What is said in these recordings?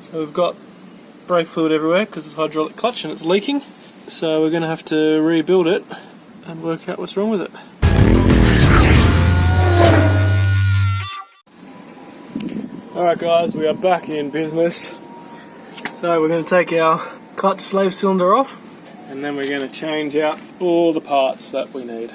So we've got brake fluid everywhere because it's hydraulic clutch and it's leaking. So we're going to have to rebuild it and work out what's wrong with it. Alright guys, we are back in business. So we're going to take our clutch slave cylinder off and then we're going to change out all the parts that we need.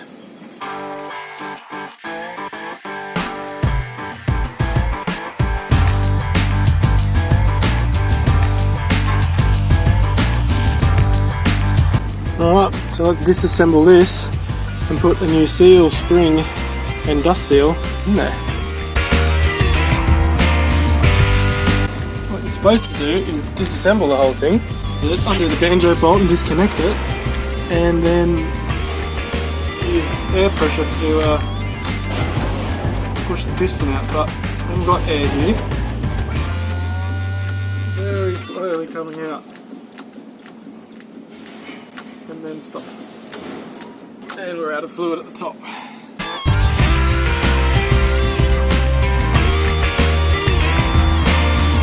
Alright, so let's disassemble this and put a new seal, spring and dust seal in there. What you're supposed to do is disassemble the whole thing, undo the banjo bolt and disconnect it, and then use air pressure to push the piston out, but I haven't got air here. Very slowly coming out. And then stop. And we're out of fluid at the top.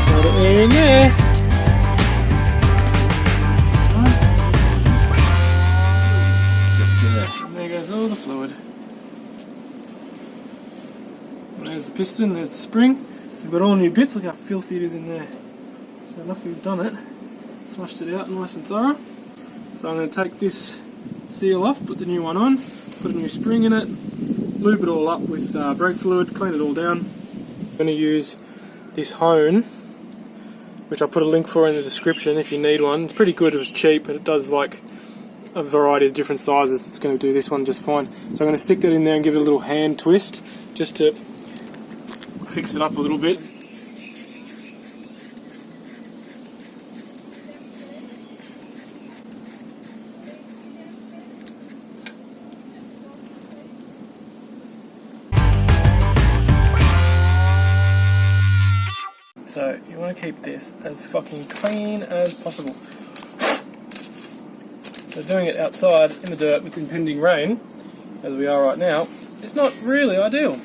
Got it air in there. Just there. And there goes all the fluid. And there's the piston, there's the spring. So we've got all new bits. Look how filthy it is in there. So lucky we've done it. Flushed it out nice and thorough. So I'm going to take this seal off, put the new one on, put a new spring in it, lube it all up with brake fluid, clean it all down. I'm going to use this hone, which I'll put a link for in the description if you need one. It's pretty good, it was cheap, and it does like a variety of different sizes. It's going to do this one just fine. So I'm going to stick that in there and give it a little hand twist, just to fix it up a little bit. So you want to keep this as fucking clean as possible. So doing it outside in the dirt with impending rain, as we are right now, it's not really ideal.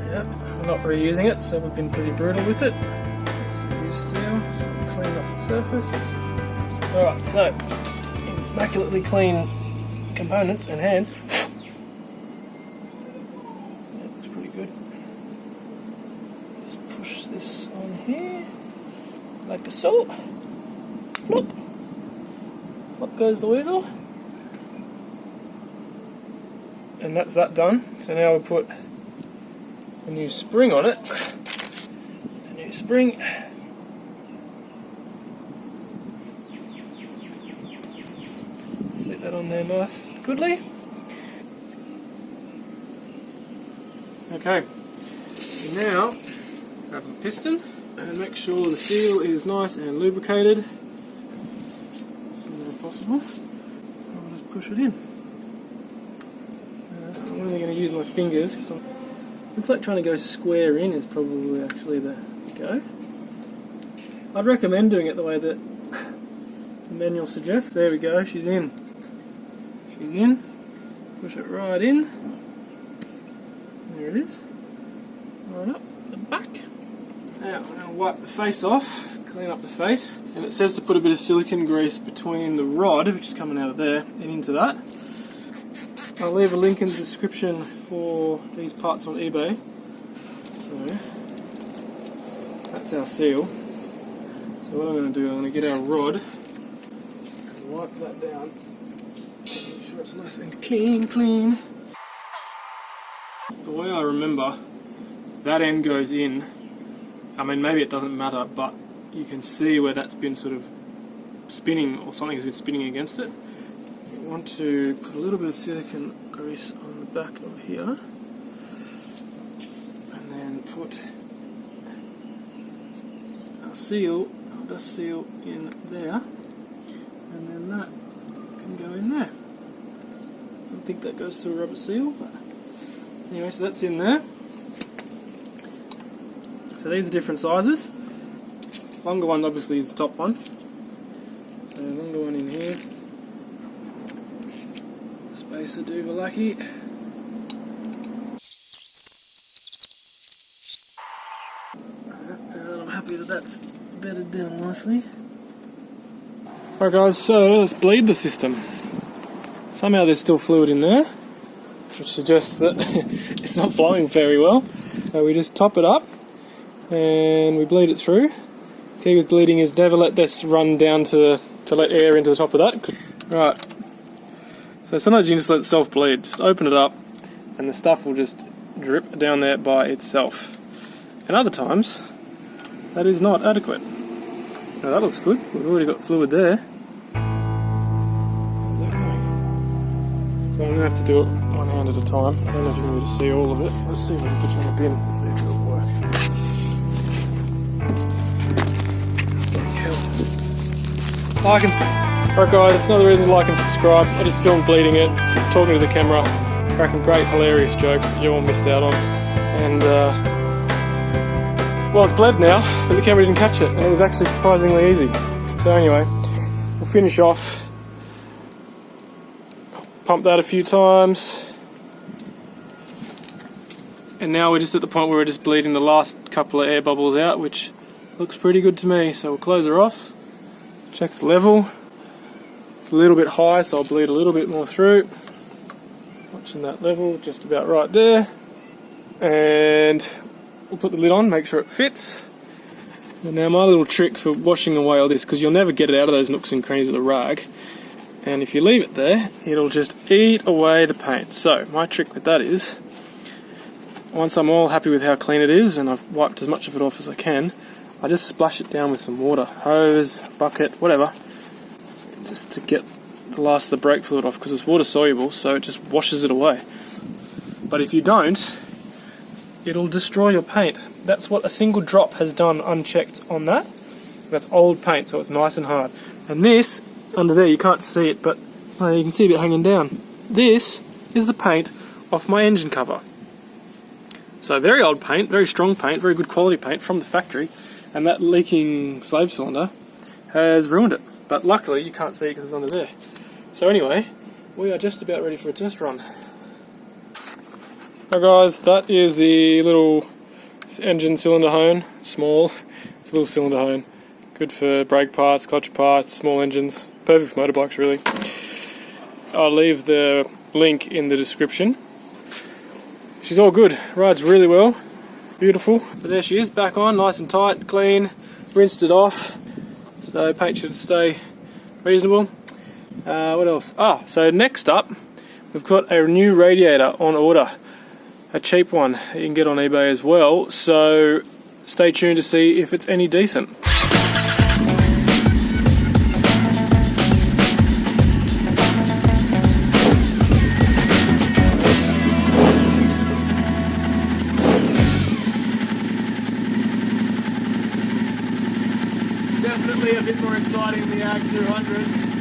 Yeah, we're not reusing it, so we've been pretty brutal with it. That's the new seal, so we'll clean up the surface. Alright, so immaculately clean components and hands. Good. Just push this on here, like so. Plop. Up goes the weasel. And that's that done. So now we'll put a new spring on it. A new spring. Set that on there nice and goodly. Okay, so now grab the piston and make sure the seal is nice and lubricated as soon as possible. I'll just push it in. I'm only going to use my fingers because looks like trying to go square in is probably actually the go. I'd recommend doing it the way that the manual suggests. There we go, she's in. She's in. Push it right in. There it is, right up the back. Now I'm going to wipe the face off, clean up the face, and it says to put a bit of silicone grease between the rod, which is coming out of there, and into that. I'll leave a link in the description for these parts on eBay. So that's our seal. So what I'm going to do, I'm going to get our rod and wipe that down, make sure it's nice and clean. The way I remember, that end goes in. I mean, maybe it doesn't matter, but you can see where that's been sort of spinning, or something has been spinning against it. You want to put a little bit of silicone grease on the back of here, and then put our seal, our dust seal in there, and then that can go in there. I don't think that goes through a rubber seal, but anyway, so that's in there. So these are different sizes. Longer one obviously is the top one. So longer one in here. Spacer Duvalaki. happy that that's bedded down nicely. Alright guys, so let's bleed the system. Somehow there's still fluid in there, which suggests that it's not flowing very well. So we just top it up and we bleed it through. Key with bleeding is never let this run down to let air into the top of that. Right, so sometimes you can just let it self-bleed. Just open it up and the stuff will just drip down there by itself. And other times, that is not adequate. Now that looks good, we've already got fluid there. So I'm going to have to do it one hand at a time. I don't know if you're going to see all of it. Let's see if I can put you in the bin and see if it'll work. Alright guys, that's another reason to like and subscribe. I just filmed bleeding it, just talking to the camera, cracking great hilarious jokes that you all missed out on. And well, it's bled now, but the camera didn't catch it, and it was actually surprisingly easy. So anyway, we'll finish off. Pump that a few times. And now we're just at the point where we're just bleeding the last couple of air bubbles out, which looks pretty good to me. So we'll close her off. Check the level. It's a little bit high, so I'll bleed a little bit more through. Watching that level, just about right there. And we'll put the lid on, make sure it fits. And now my little trick for washing away all this, because you'll never get it out of those nooks and crannies with a rag. And if you leave it there, it'll just eat away the paint. So my trick with that is, once I'm all happy with how clean it is and I've wiped as much of it off as I can, I just splash it down with some water, hose, bucket, whatever, just to get the last of the brake fluid off, because it's water soluble, so it just washes it away. But if you don't, it'll destroy your paint. That's what a single drop has done unchecked on that. That's old paint, so it's nice and hard. And this, under there, you can't see it, but you can see a bit hanging down. This is the paint off my engine cover. So very old paint, very strong paint, very good quality paint from the factory, and that leaking slave cylinder has ruined it. But luckily you can't see it because it's under there. So anyway, we are just about ready for a test run. Now guys, that is the little engine cylinder hone. Small, it's a little cylinder hone. Good for brake parts, clutch parts, small engines. Perfect for motorbikes, really. I'll leave the link in the description. She's all good, rides really well, beautiful. But there she is, back on, nice and tight, clean, rinsed it off. So paint should stay reasonable. What else? So next up, we've got a new radiator on order. A cheap one that you can get on eBay as well. So stay tuned to see if it's any decent. Definitely a bit more exciting than the Ag 200.